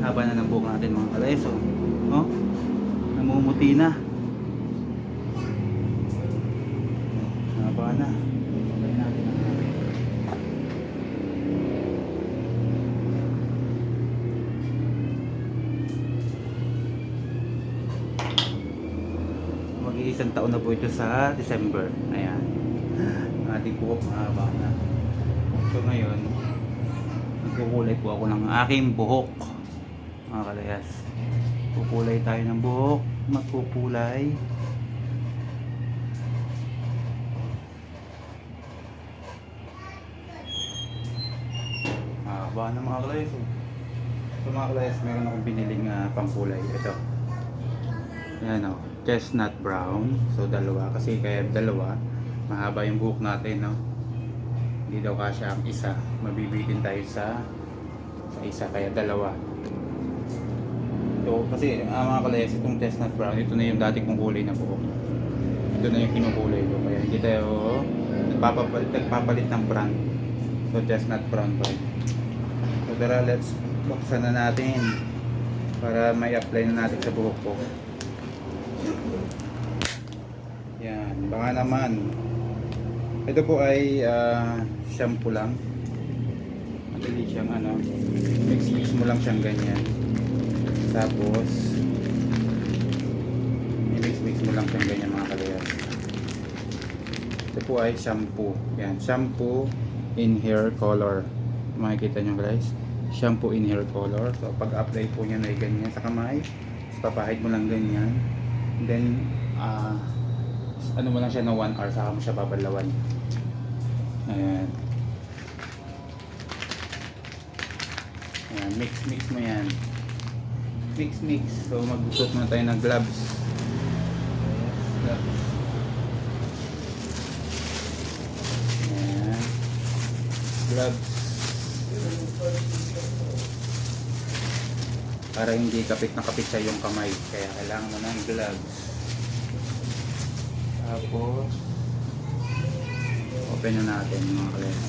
Haba na ng buhok natin mga kaleso. No? Namumuti na. Haba na. Pagay natin ang mag-iisang taon na po ito sa December. Ayan. Ating buhok mahaba na. So ngayon, nagkukulay po ako ng aking buhok. Mga kalayas. Kukulay tayo ng buhok. Magkukulay. Mahaba na mga kalayas. So mga kalayas, meron akong biniling pangkulay. Ito. Ayan o. Chestnut brown. So dalawa. Kasi kaya dalawa, mahaba yung buhok natin. No? Hindi daw kasya ang isa. Mabibitin tayo sa isa. Kaya dalawa. So kasi mga kalayas, itong chestnut brown, ito na yung dati kong kulay na buhok. Ito na yung kinukulay ko. Kaya hindi tayo nagpapalit ng brand. So chestnut brown pa rin. So tara, let's buksan na natin para may apply na natin sa buhok ko. Yan, baka naman. Ito po ay shampoo lang. Madali siyang mix mo lang siyang ganyan. Tapos i-mix mo lang siyang ganyan mga kalayas. Ito po ay shampoo. Yan, shampoo in hair color. Makikita nyo guys, shampoo in hair color. So pag apply po niya na ganyan sa kamay, papahid mo lang ganyan. Then ano mo lang siya na 1 hour, saka mo siya babalawan. Ayan. Ayan, mix mo yan. Mix. So magsusot muna tayo ng gloves. Gloves. Ayan. Gloves. Para hindi kapit na kapit sa yung kamay. Kaya kailangan mo ng gloves. Tapos open na natin mga kalayas.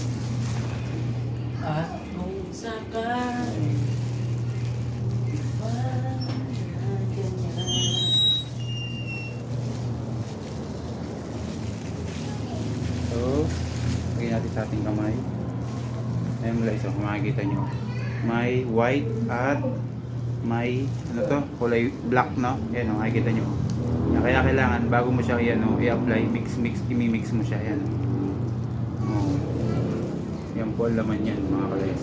At kung sakali So, lagyan natin sa ating kamay. Ayan mula isa, kung makikita nyo. May white at may kulay black, no? Ayan o, makikita nyo. Kaya kailangan, bago mo siya i-apply, i-mix mo siya. Ayan. Oh. Yan po ang laman yan, mga kalayas.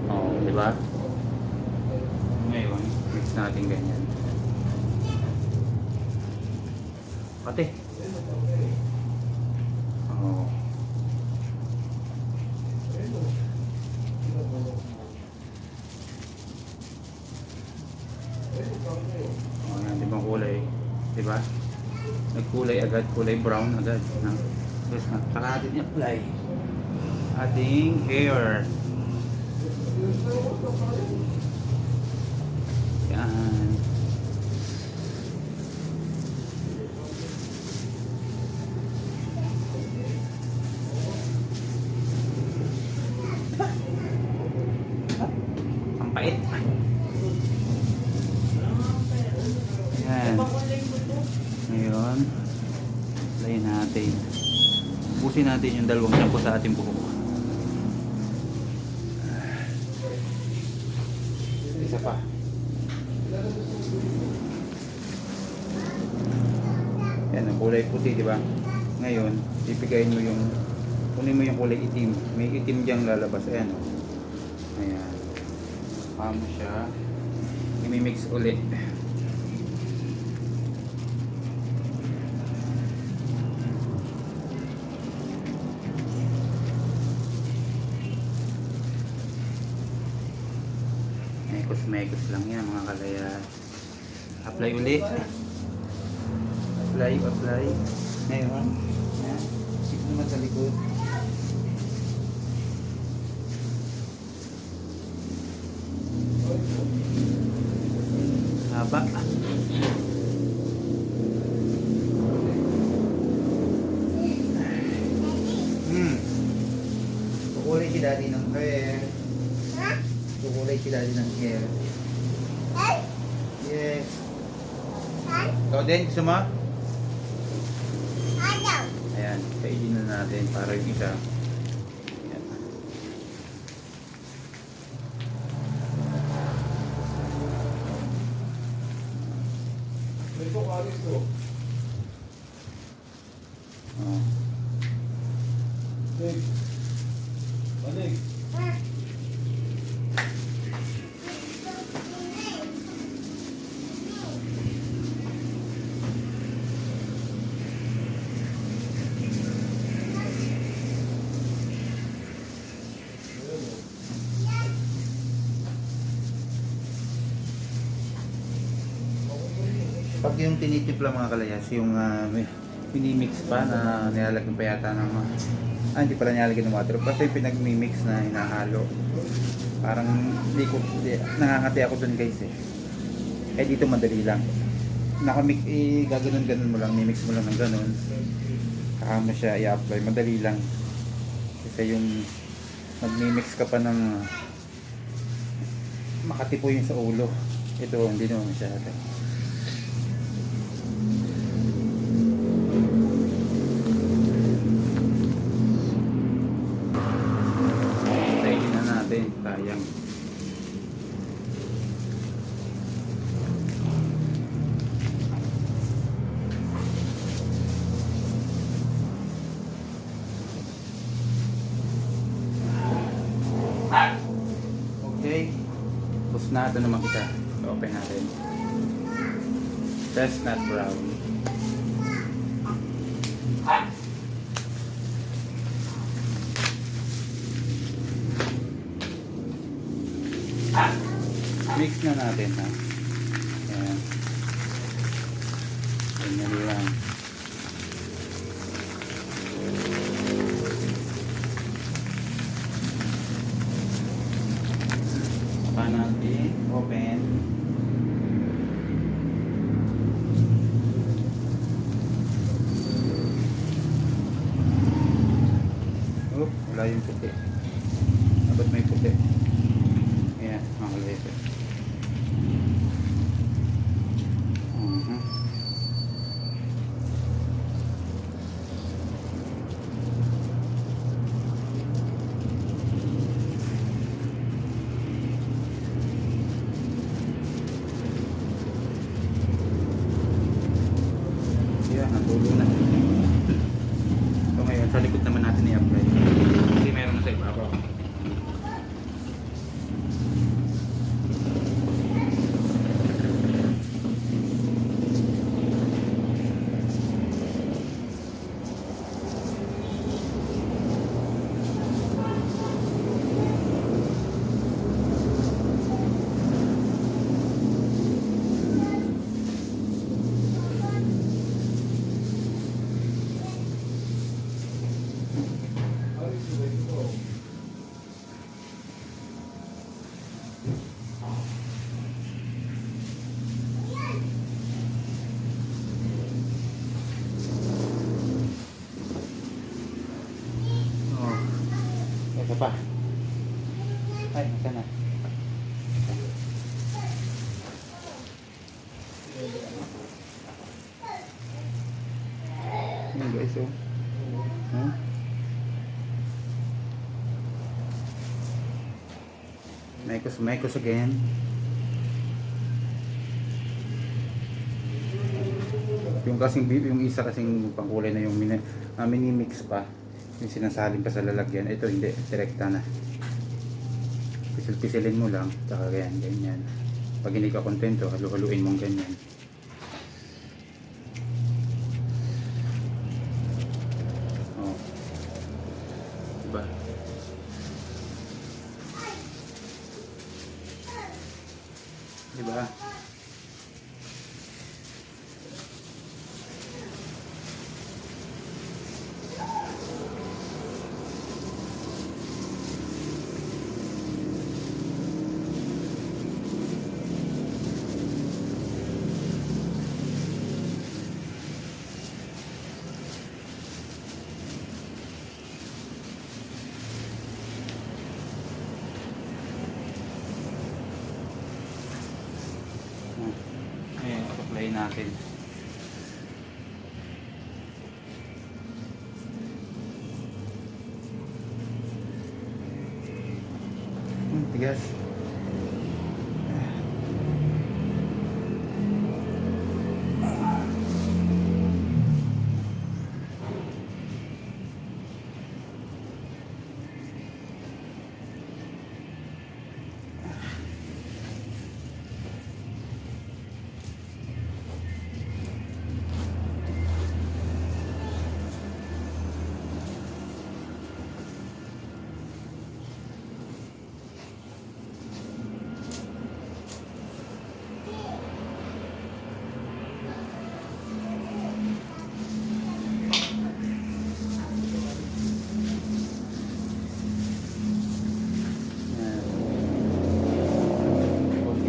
Oh, di ba? Ngayon, mix natin ganyan. Pati. Oh. Oh, yan, di ba kulay? Di ba? Nagkulay agad, kulay brown agad. Tapos saka natin i-apply ating hair. Yan. Ang pait. Yan. Ngayon, apply natin. Ubusin natin yung dalawang shampoo sa ating buhok. Isa pa. Yan, ang kulay puti, di ba? Ngayon, ipigayin mo yung, kunin mo yung kulay itim. May itim diyang lalabas. Ayan. Ayan. Pamo siya. I-mix ulit. Mekos lang yan mga kalayas. Apply uli. Apply. Ngayon, yan. Sip naman sa likod. Haba. Kukulay si daddy ng hair. Kukulay apply si daddy ng hair. Yes. Ikaw din, gusto mo? Ayan, kainin na natin para yung isa. Ayan. Ito kalis to. Oh. Leg. Balik. Pag yung tinitimpla mga kalayas, yung pinimix pa na nilalagyan pa yata ng hindi pala nilalagyan ng water. Basta yung pinag-mimix na hinahalo. Parang nangangati ako dun guys eh. Eh dito madali lang. Nakamix, gaganon-ganon mo lang, mimix mo lang ng ganon. Saka mo siya i-apply, madali lang. Kasi yung mag-mimix ka pa ng makatipo yung sa ulo. Ito hindi naman masyado. Sayang. Okay. Tapos na ito naman kita. Open natin. Chestnut brown. Mix na natin ha. Ayan. Ganyan lang. Saka natin open. Oh, wala yung puti. Dapat may puti. Ayan, mga leso. Yeah, natulo na. So ngayon, sa likod naman natin i-apply. Kasi meron na sa ibabaw. Ito pa. Ay, ito na. Yan guys, oh. Huh? Mekos again. Yung isa kasing pangkulay na yung mini-mix pa. Yung sinasalin pa sa lalagyan. Ito hindi, direkta na. Pisil-pisilin mo lang, tsaka ganyan. Pag hindi ka kontento, halu-haluin mong ganyan. Oh. Diba? Diba? Try natin. Tigas.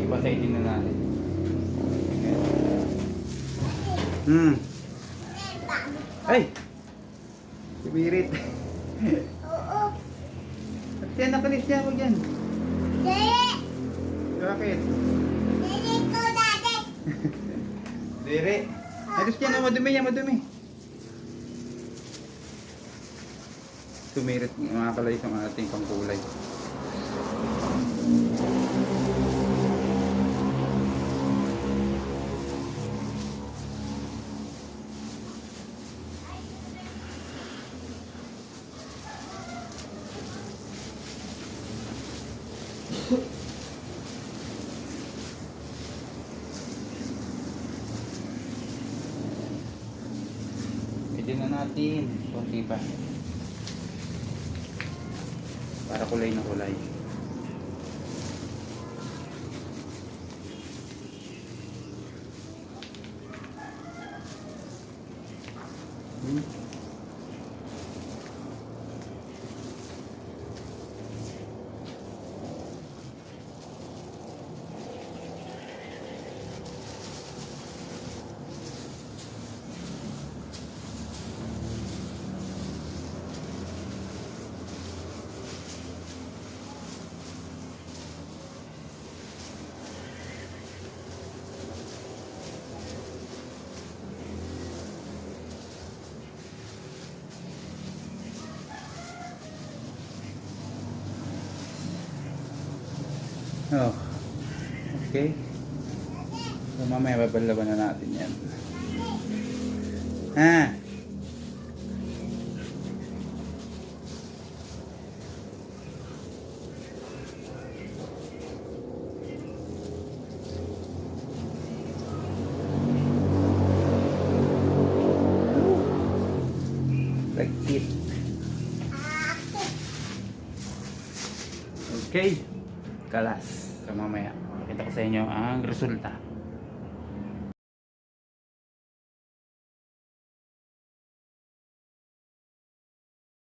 Pasaitin na natin. Ay! Sibirit. Oo. At yan, nakalis niya ako dyan. Dere! Bakit? Dere ko dati! Dire. Alis niya na, madumi yan, madumi. Tumirit mga kalay sa ating pangkulay. Pwede na natin. Kunti pa. Para kulay na kulay. Oh. Okay. So, mamaya babalaban na natin yan. Ha? Like it. Okay. Kalas. So mamaya, pakita ko sa inyo ang resulta.